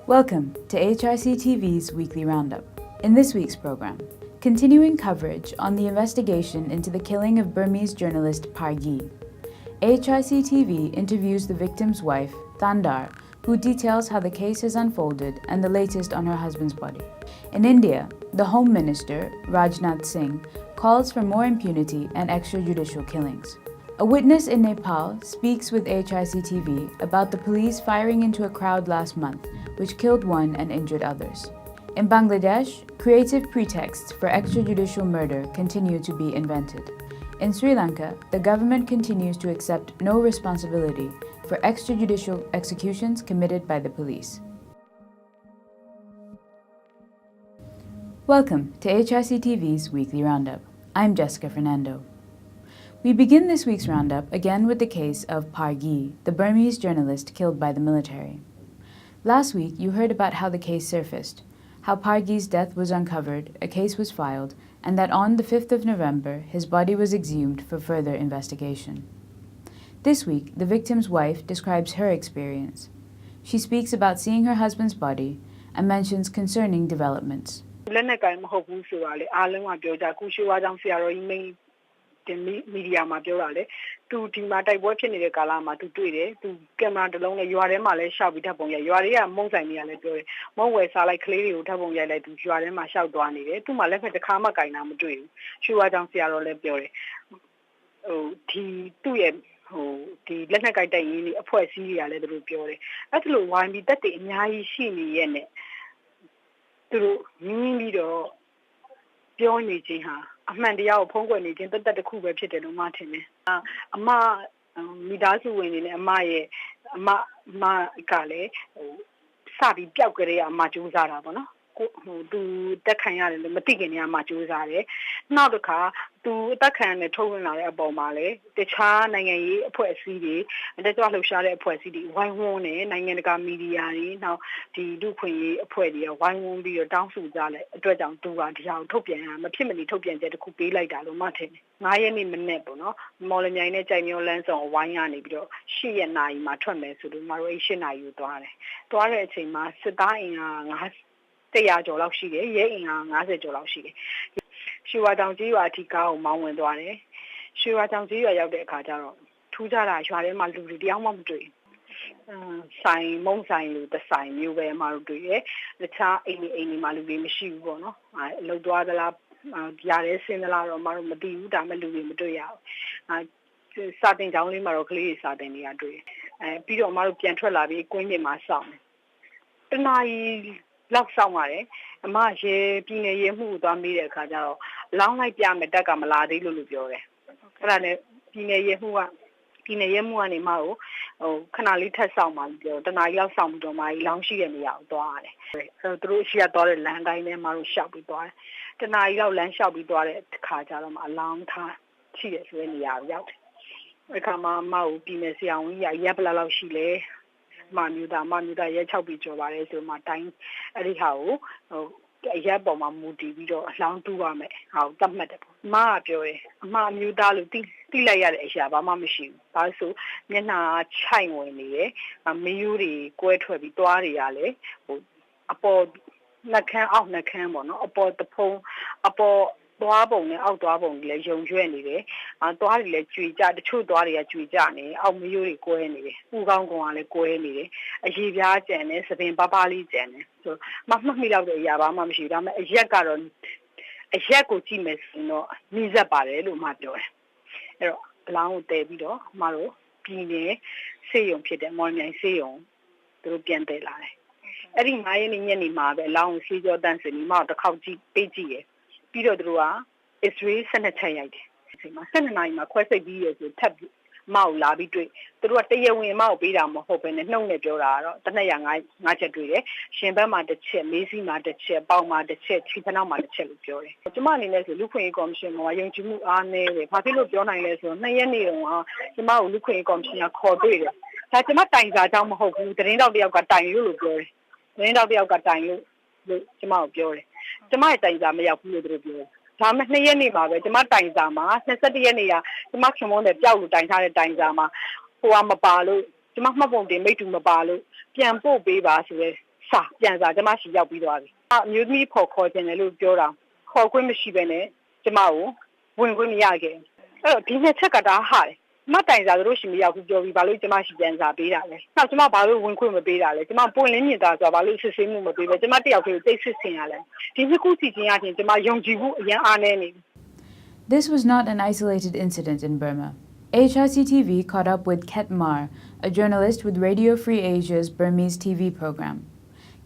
Welcome to AHRC TV's Weekly Roundup. In this week's program, continuing coverage on the investigation into the killing of Burmese journalist Pargi. AHRC TV interviews the victim's wife, Thandar, who details how the case has unfolded and the latest on her husband's body. In India, the Home Minister, Rajnath Singh, calls for more impunity and extrajudicial killings. A witness in Nepal speaks with AHRC TV about the police firing into a crowd last month, which killed one and injured others. In Bangladesh, creative pretexts for extrajudicial murder continue to be invented. In Sri Lanka, the government continues to accept no responsibility for extrajudicial executions committed by the police. Welcome to AHRC TV's Weekly Roundup. I'm Jessica Fernando. We begin this week's roundup again with the case of Pargi, the Burmese journalist killed by the military. Last week, you heard about how the case surfaced, how Pargi's death was uncovered, a case was filed, and that on the 5th of November, his body was exhumed for further investigation. This week, the victim's wife describes her experience. She speaks about seeing her husband's body and mentions concerning developments. Media maပြောတာလေသူဒီမှာတိုက်ပွဲဖြစ်နေတဲ့ကာလမှာသူတွေ့တယ်သူကင်မရာတစ်လုံးနဲ့ရွာထဲမှာလဲရှောက်ပြီးထပ်ပုံရိုက်ရွာတွေကမုံဆိုင်နေရလဲပြောတယ်မုံဝယ်စားလိုက်ကလေးတွေကိုထပ်ပုံရိုက်လိုက်သူရွာထဲမှာရှောက်သွားနေတယ်သူ့မှာလက်ဖက်တစ်ခါမှကင်တာမတွေ့ဘူးရွှေဝါကြောင့်ဆရာတော်လည်းပြောတယ်ဒီသူ့ရဲ့ဒီလက်နက်ကိုက်တိုက်ရင်းတွေအဖွဲ့အစည်းတွေကလည်းသူတို့ပြောတယ်အဲ့ဒါလိုဝိုင်းပြီးတက်တဲ့အများကြီးရှိနေရဲ့နဲ့သူတို့မြင်းပြီးတော့ပြောနေခြင်းဟာအမှန်တရားကိုဖုံးကွယ်နေခြင်းတက်တစ်ခုပဲဖြစ်တယ်လို့မှထင်တယ်အမမိသားစုဝင်နေနဲ့အမကလည်းစပြီးပျောက်ကြတဲ့အမကြိုးစားတာပေါ့နော်သူတက်ခံရတယ်လို့မသိခင်တည်းကမှကြိုးစားတယ်နောက်တစ်ခါသူအသက်ခံနဲ့ထုတ်ဝင်လာတဲ့အပေါ်မှာလည်းတခြားနိုင်ငံရေးအဖွဲ့အစည်းတွေတက်ကြွလှုပ်ရှားတဲ့အဖွဲ့အစည်းတွေဝိုင်းဝန်းနေနိုင်ငံတကာမီဒီယာတွေနောက်ဒီလူခွင့်ရေးအဖွဲ့တွေကဝိုင်းဝန်းပြီးတော့တောင်းဆိုကြတဲ့အတွက်ကြောင့်သူကဒီဟာကိုထုတ်ပြန်ရမဖြစ်မနေထုတ်ပြန်ချက်တစ်ခုပေးလိုက်တာလို့မှထင်တယ်9ရက်နေ့မနေ့ပေါ့နော်မော်လမြိုင်နဲ့ကြိုင်မျိုးလန်းဆောင်အဝိုင်းကနေပြီးတော့10ရက်နာရီမှာထွက်မယ်ဆိုလို့မတို့8နာရီကိုသွားတဲ့အချိန်မှာစစ်သားအင်အား100ကျော်လောက်ရှိတယ်ရဲအင်အား50ကျော်လောက်ရှိတယ်ရွှေဝါတောင်ကြီးရွာအထိကားကိုမောင်းဝင်သွားတယ်ရွှေဝါတောင်ကြီးရွာရောက်တဲ့အခါကျတော့ထူးခြားတာရွာထဲမှာလူတွေတယောက်မှမတွေ့ဆိုင်မုံဆိုင်လူတဆိုင်မျိုးပဲမှတို့တွေ့တယ်တခြားအိမ်တွေမှာလူတွေမရှိဘူးပေါ့နော်အလုပ်သွားသလားကြားရဲဆင်းသလားတော့မတို့မသိဘူးဒါမှလူတွေမတွေ့ရဘူးစာတင်ကြောင်းလေးမှာတော့ကလေးတွေစာတင်နေတာတွေ့ပြီးတော့မတို့ပြန်ထွက်လာပြီးကွင်းပြင်မှာစောင့်တနာရီလောက်ဆောင်ရတယ်အမရေပြည်နယ်ရဲမှုသွားမေးတဲ့အခါကျတော့လောင်းလိုက်ပြမယ်တက်ကမလာသေးလို့ပြောတယ်အဲ့ဒါနဲ့ပြည်နယ်ရဲမှုကနေမှခဏလေးထပ်ဆောင်မှပြောတနားရောက်ဆောင်ပြီးတော့မှလောင်းရှိတဲ့နေရာကိုသွားရတယ်သူတို့ရှိရသွားတဲ့လမ်းတိုင်းထဲမှာရှောက်ပြီးသွားတယ်တနားရောက်လမ်းလျှောက်ပြီးသွားတဲ့အခါကျတော့မှအလောင်းထားရှိရဆိုတဲ့နေရာကိုရောက်တယ်အဲ့ခါမှအမကိုပြည်နယ်ဆရာဝန်ကြီးရက်ပလာလောက်ရှိလဲမမျိုးသားရဲ6ပြီးကြော်ပါတယ်ဆိုမှတိုင်းအဲ့ဒီဟာကိုအရက်ပေါ်မှာမူတည်ပြီးတော့အလောင်းတူးပါမယ်ဟာကိုတတ်မှတ်တယ်ပေါ့အမကပြောတယ်အမမျိုးသားလို့တိလိုက်ရတဲ့အရာဘာမှမရှိဘူးဒါဆိုမျက်နှာချိုင်ဝင်နေတယ်မယိုးတွေကွဲထွက်ပြီးသွားတွေကလည်းအပေါ်နှက်ခမ်းအောက်နှက်ခမ်းပေါ့နော်အပေါ်တဖုံအပေါ်သွားပုံနဲ့အောက်သွားပုံတွေလည်းယုံရွဲ့နေတယ်သွားတွေလည်းကြွေကြတချို့သွားတွေကကြွေကြနေအောက်မယိုးတွေကွဲနေတယ်ဥကောင်းကောင်ကလည်းကွဲနေတယ်အရေပြားကျန်တယ်သပင်ပါးလေးကျန်တယ်ဆိုမှတ်မိတော့တဲ့အရာဘာမှမရှိဘူးဒါပေမဲ့အရက်ကတော့အရက်ကိုကြည့်မယ်ဆိုတော့နှိစက်ပါတယ်လို့မှပြောတယ်အဲ့တော့အလောင်းကိုတည်ပြီးတော့မတို့ပြည်နေစေယုံဖြစ်တဲ့မော်လမြိုင်စေယုံသူတို့ပြန်တည်လာတယ်အဲ့ဒီ9ရက်နေ့ညနေမှာပဲအလောင်းကိုစီးကြောတန်းစင်ဒီမှာတစ်ခေါက်ကြည့်ပေးကြည့်ရပြီးတော့သူတို့က Israel 12ချက်ရိုက်တယ်အချိန်မှာ12နာရီမှာခွဲစိတ်ပြီးရဆိုထပ်မောက်လာပြီးတွေ့သူတို့ကတရဝင်မောက်ပေးတာမဟုတ်ဘဲနဲ့နှုတ်နဲ့ပြောတာကတော့တနက်ရ9ချက်တွေ့တယ်ရှင်ဘက်မှာတစ်ချက်မေးစီမှာတစ်ချက်ပေါင်မှာတစ်ချက်ခြေဖနောက်မှာတစ်ချက်လို့ပြောတယ်ကျမအနေနဲ့ဆိုလူခွင့်ရေးကော်မရှင်မှာယုံကြည်မှုအားနည်းတယ်ဘာဖြစ်လို့ပြောနိုင်လဲဆိုတော့2ရက်နေ့တုန်းကကျမကိုလူခွင့်ရေးကော်မရှင်ကခေါ်တွေ့တယ်ဒါကျမတိုင်စာကြောင့်မဟုတ်ဘူးသတင်းတောက်တယောက်ကတိုင်လို့ပြောတယ်သတင်းတောက်တယောက်ကတိုင်လို့ကျမကိုပြောတယ်ကျမရဲ့တိုင်စာမရောက်ဘူးလို့သူတို့ပြောတယ်ဒါမှ2ရက်နေ့မှာပဲကျမတိုင်စာမှာ21ရက်နေ့ကကျမခင်မုန်းတဲ့ပျောက်လို့တိုင်ထားတဲ့တိုင်စာမှာဟိုကမပါလို့ကျမမှတ်ပုံတင်မိတ္တူမပါလို့ပြန်ပို့ပေးပါဆိုရဲ စာပြန်စာကျမရှိရောက်ပြီးသွားပြီအမျိုးသမီးဖို့ခေါ်ခြင်းလည်းလို့ပြောတာခေါ်ခွင့်မရှိဘဲနဲ့ကျမကိုဝင်ခွင့်မရခဲ့အဲ့တော့ဒီနှစ်ချက်ကဒါဟာတယ်မတိုင်စာတို့ရှိမရောက်ဘူးပြောပြီးဘာလို့ကျမရှိပြန်စာပေးတာလဲနောက်ကျမဘာလို့ဝင်ခွင့်မပေးတာလဲကျမပွင့်လင်းမြင်သာဆိုတာဘာလို့စစ်ဆေးမှုမပေးပဲကျမတယောက်တည်းတိတ်စစ်ဆင်ရလဲဒီနှစ်ခုစီချင်းရချင်းကျမယုံကြည်မှုအရင်အားနေနေ This was not an isolated incident in Burma. AHRC TV caught up with Ket Mar, a journalist with Radio Free Asia's Burmese TV program.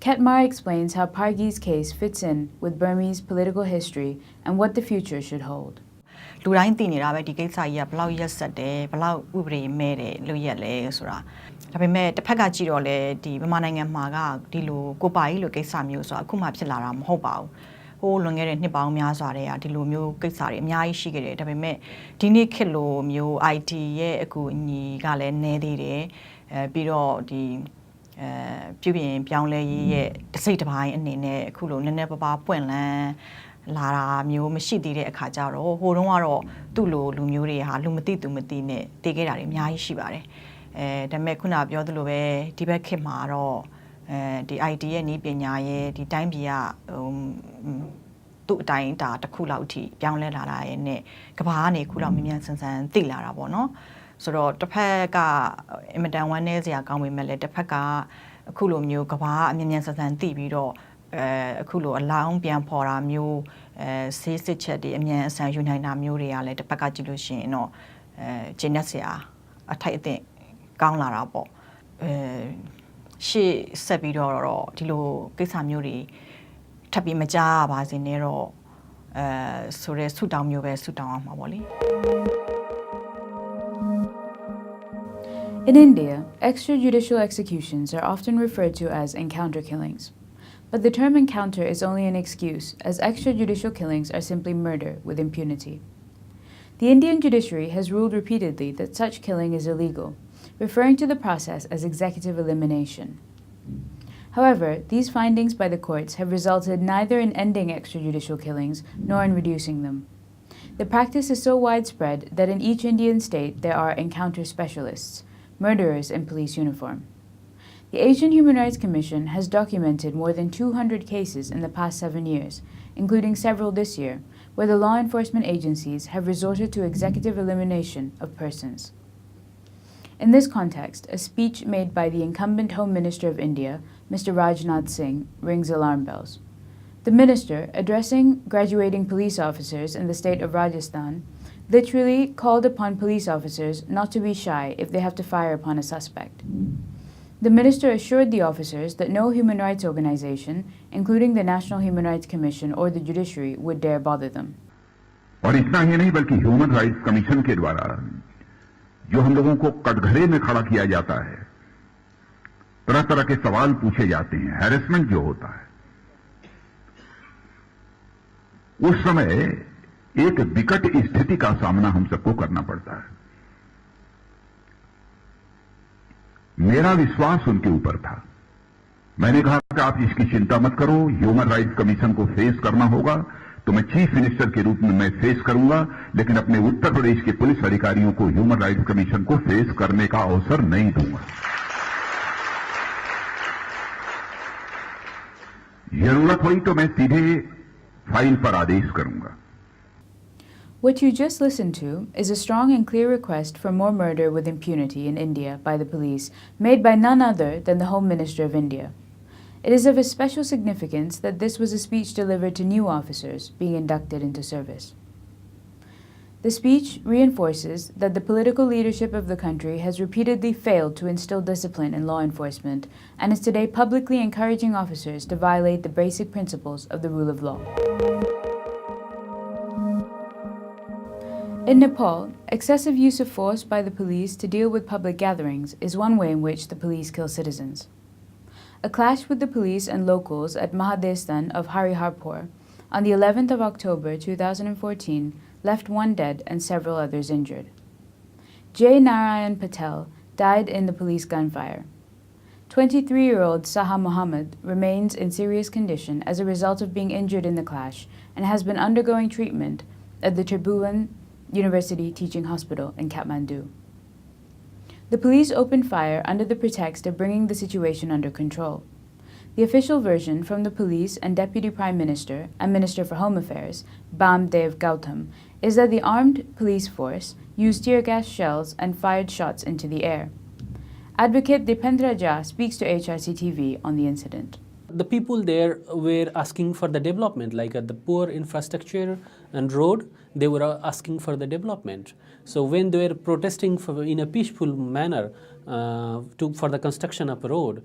Ket Mar explains how Pargi's case fits in with Burmese political history and what the future should hold. လူတိုင်းသိနေတာပဲဒီကိစ္စကြီးကဘလောက်ရက်ဆက်တယ်ဘလောက်ဥပဒေမဲ့တယ်လို့ရက်လဲဆိုတာဒါပေမဲ့တစ်ဖက်ကကြည့်တော့လေဒီမြန်မာနိုင်ငံမှာကဒီလိုကိုပါကြီးလိုကိစ္စမျိုးဆိုတာအခုမှဖြစ်လာတာမဟုတ်ပါဘူးဟိုလွန်ခဲ့တဲ့နှစ်ပေါင်းများစွာတည်းကဒီလိုမျိုးကိစ္စတွေအများကြီးရှိခဲ့တယ်ဒါပေမဲ့ဒီနေ့ခေတ်လိုမျိုး IT ရဲ့အကူအညီကလည်းနည်းသေးတယ်ပြီးတော့ဒီပြုပြင်ပြောင်းလဲရေးရဲ့တစ်စိတ်တစ်ပိုင်းအနေနဲ့အခုလိုနည်းနည်းပါးပါးပွင့်လန်းလာတာမျိုးမရှိသေးတဲ့အခါကျတော့ဟိုတုန်းကတော့သူ့လိုလူမျိုးတွေဟာလူမသိသူမသိနဲ့တည်ခဲ့တာတွေအများကြီးရှိပါတယ်ဒါပေမဲ့ခုနပြောသလိုပဲဒီဘက်ခေတ်မှာတော့ဒီ IT ရဲ့နည်းပညာရဲ့ဒီတိုင်းပြည်ကသူ့အတိုင်းဒါတစ်ခုလောက်အထိပြောင်းလဲလာတာရဲ့နဲ့ကဘာကနေခုလောက်မြ мян ဆန်ဆန်သိလာတာပေါ့နော်ဆိုတော့တစ်ဖက်ကအင်မတန်ဝမ်းနည်းစရာကောင်းပေမဲ့လည်းတစ်ဖက်ကအခုလိုမျိုးကဘာအမြ мян ဆန်ဆန်သိပြီးတော့အခုလိုအလောင်းပြန်ဖော်တာမျိုးဆေးစစ်ချက်တွေအမြန်အဆန်ယူနိုင်တာမျိုးတွေကလည်းတစ်ဖက်ကကြည့်လို့ရှိရင်တော့ကျင်းနေစရာအထိုက်အသင့်ကောင်းလာတာပေါ့ရှေ့ဆက်ပြီးတော့ဒီလိုကိစ္စမျိုးတွေထပ်ပြီးမကြားရပါစေနဲ့တော့ဆိုရဲဆုတောင်းမျိုးပဲဆုတောင်းအောင်ပါပေါ့လေ In India, extrajudicial executions are often referred to as encounter killings. But the term encounter is only an excuse, as extrajudicial killings are simply murder with impunity. The Indian judiciary has ruled repeatedly that such killing is illegal, referring to the process as executive elimination. However, these findings by the courts have resulted neither in ending extrajudicial killings nor in reducing them. The practice is so widespread that in each Indian state there are encounter specialists, murderers in police uniform. The Asian Human Rights Commission has documented more than 200 cases in the past 7 years, including several this year, where the law enforcement agencies have resorted to executive elimination of persons. In this context, a speech made by the incumbent Home Minister of India, Mr. Rajnath Singh, rings alarm bells. The minister, addressing graduating police officers in the state of Rajasthan, literally called upon police officers not to be shy if they have to fire upon a suspect. The minister assured the officers that no human rights organization, including the National Human Rights Commission or the judiciary, would dare bother them. और इतना ही नहीं बल्कि human rights commission के द्वारा जो हम लोगों को कटघरे में खड़ा किया जाता है, तरह तरह के सवाल पूछे जाते हैं, हैरेसमेंट जो होता है, उस समय एक विकट स्थिति का सामना हम सबको करना पड़ता है। मेरा विश्वास उनके ऊपर था। मैंने कहा कि आप इसकी चिंता मत करो, ह्यूमन राइट्स कमीशन को फेस करना होगा, तो मैं चीफ मिनिस्टर के रूप में मैं फेस करूंगा, लेकिन अपने उत्तर प्रदेश के पुलिस अधिकारियों को ह्यूमन राइट्स कमीशन को फेस करने का अवसर नहीं दूंगा। जरूरत हुई तो मैं सीधे फाइल पर आदेश करूंगा। What you just listened to is a strong and clear request for more murder with impunity in India by the police, made by none other than the Home Minister of India. It is of a special significance that this was a speech delivered to new officers being inducted into service. The speech reinforces that the political leadership of the country has repeatedly failed to instill discipline in law enforcement and is today publicly encouraging officers to violate the basic principles of the rule of law. In Nepal, excessive use of force by the police to deal with public gatherings is one way in which the police kill citizens. A clash with the police and locals at Mahadestan of Hariharpur on the 11th of October 2014 left one dead and several others injured. J. Narayan Patel died in the police gunfire. 23-year-old Saha Mohammed remains in serious condition as a result of being injured in the clash and has been undergoing treatment at the Tribhuvan University Teaching Hospital in Kathmandu. The police opened fire under the pretext of bringing the situation under control. The official version from the police and Deputy Prime Minister and Minister for Home Affairs, Bam Dev Gautam, is that the armed police force used tear gas shells and fired shots into the air. Advocate Dipendra Jha speaks to AHRC TV on the incident. The people there were asking for the development, like the poor infrastructure and road, they were asking for the development. So when they were protesting in a peaceful manner for the construction of a road,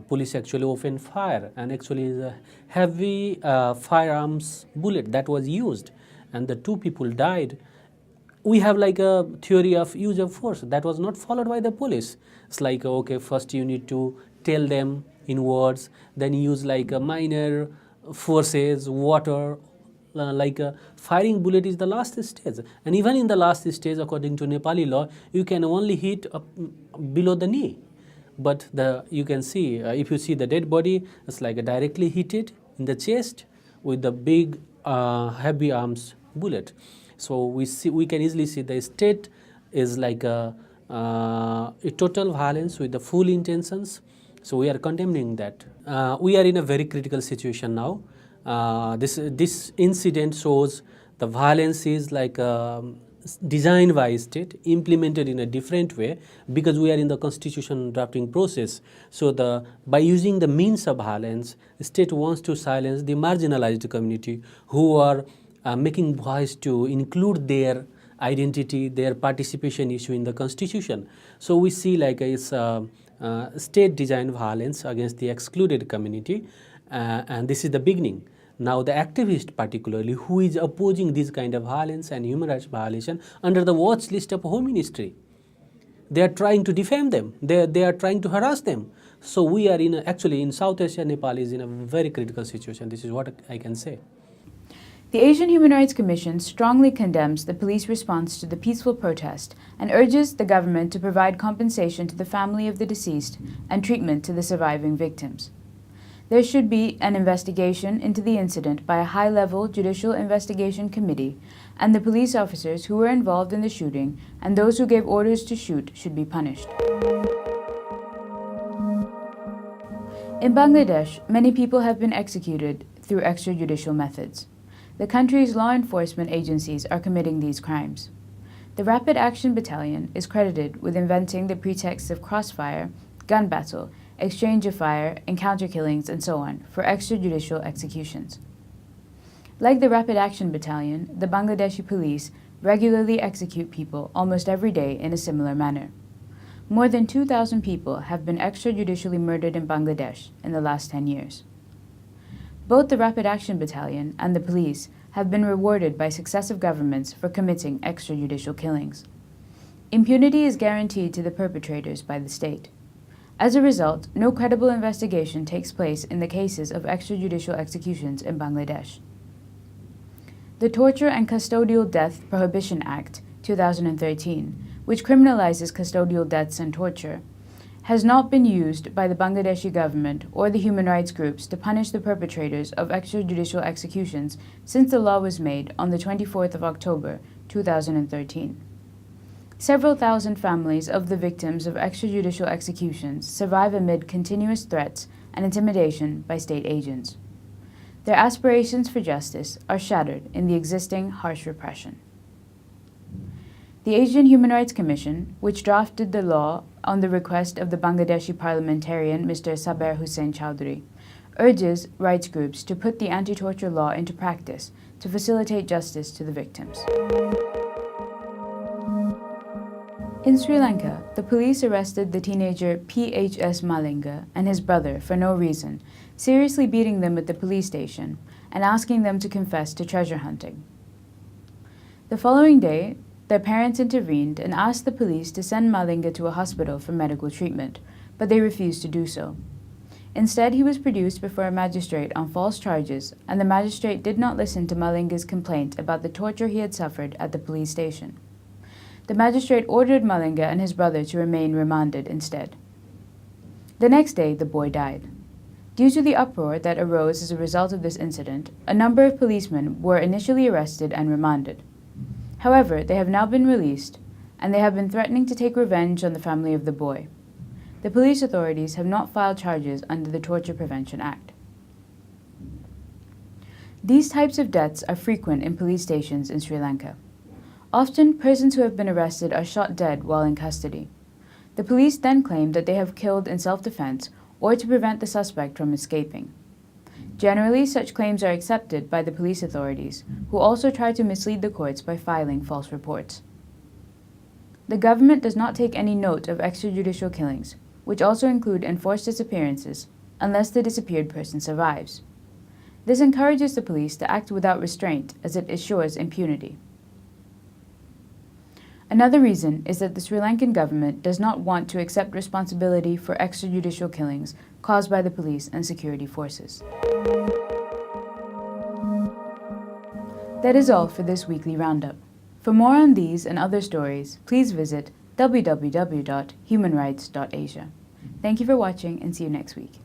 police actually opened fire, and actually the heavy firearms bullet that was used, and the 2 people died. We have like a theory of use of force that was not followed by the police. It's like, okay, first you need to tell them in words, then use like a minor forces, water, like a firing bullet is the last stage. And even in the last stage, according to Nepali law, you can only hit below the knee. But you can see, if you see the dead body, it's like a directly hit it in the chest with the big heavy arms bullet. So we can easily see the state is like a total violence with the full intentions. So we are condemning that. We are in a very critical situation now. This incident shows the violence is like designed by state, implemented in a different way, because we are in the constitution drafting process. So by using the means of violence, the state wants to silence the marginalized community who are making voice to include their identity, their participation issue in the constitution. So we see like it's state designed violence against the excluded community, and this is the beginning. Now the activist particularly who is opposing this kind of violence and human rights violation under the watch list of Home Ministry, they are trying to defame them, they are trying to harass them. So we are actually in South Asia, Nepal is in a very critical situation. This is what I can say. The Asian Human Rights Commission strongly condemns the police response to the peaceful protest and urges the government to provide compensation to the family of the deceased and treatment to the surviving victims. There should be an investigation into the incident by a high-level judicial investigation committee, and the police officers who were involved in the shooting and those who gave orders to shoot should be punished. In Bangladesh, many people have been executed through extrajudicial methods. The country's law enforcement agencies are committing these crimes. The Rapid Action Battalion is credited with inventing the pretexts of crossfire, gun battle, exchange of fire, encounter killings, and so on for extrajudicial executions. Like the Rapid Action Battalion, the Bangladeshi police regularly execute people almost every day in a similar manner. More than 2,000 people have been extrajudicially murdered in Bangladesh in the last 10 years. Both the Rapid Action Battalion and the police have been rewarded by successive governments for committing extrajudicial killings. Impunity is guaranteed to the perpetrators by the state. As a result, no credible investigation takes place in the cases of extrajudicial executions in Bangladesh. The Torture and Custodial Death Prohibition Act, 2013, which criminalizes custodial deaths and torture, has not been used by the Bangladeshi government or the human rights groups to punish the perpetrators of extrajudicial executions since the law was made on the 24th of October, 2013. Several thousand families of the victims of extrajudicial executions survive amid continuous threats and intimidation by state agents. Their aspirations for justice are shattered in the existing harsh repression. The Asian Human Rights Commission, which drafted the law on the request of the Bangladeshi parliamentarian Mr. Saber Hussain Chowdhury, urges rights groups to put the anti-torture law into practice to facilitate justice to the victims. In Sri Lanka, the police arrested the teenager P.H.S. Malinga and his brother for no reason, seriously beating them at the police station and asking them to confess to treasure hunting. The following day, their parents intervened and asked the police to send Malinga to a hospital for medical treatment, but they refused to do so. Instead, he was produced before a magistrate on false charges, and the magistrate did not listen to Malinga's complaint about the torture he had suffered at the police station. The magistrate ordered Malinga and his brother to remain remanded instead. The next day, the boy died. Due to the uproar that arose as a result of this incident, a number of policemen were initially arrested and remanded. However, they have now been released, and they have been threatening to take revenge on the family of the boy. the police authorities have not filed charges under the Torture Prevention Act. These types of deaths are frequent in police stations in Sri Lanka. Often, persons who have been arrested are shot dead while in custody. The police then claim that they have killed in self-defense or to prevent the suspect from escaping. Generally, such claims are accepted by the police authorities, who also try to mislead the courts by filing false reports. The government does not take any note of extrajudicial killings, which also include enforced disappearances, unless the disappeared person survives. This encourages the police to act without restraint, as it assures impunity. Another reason is that the Sri Lankan government does not want to accept responsibility for extrajudicial killings caused by the police and security forces. That is all for this weekly roundup. For more on these and other stories, please visit www.humanrights.asia. Thank you for watching and see you next week.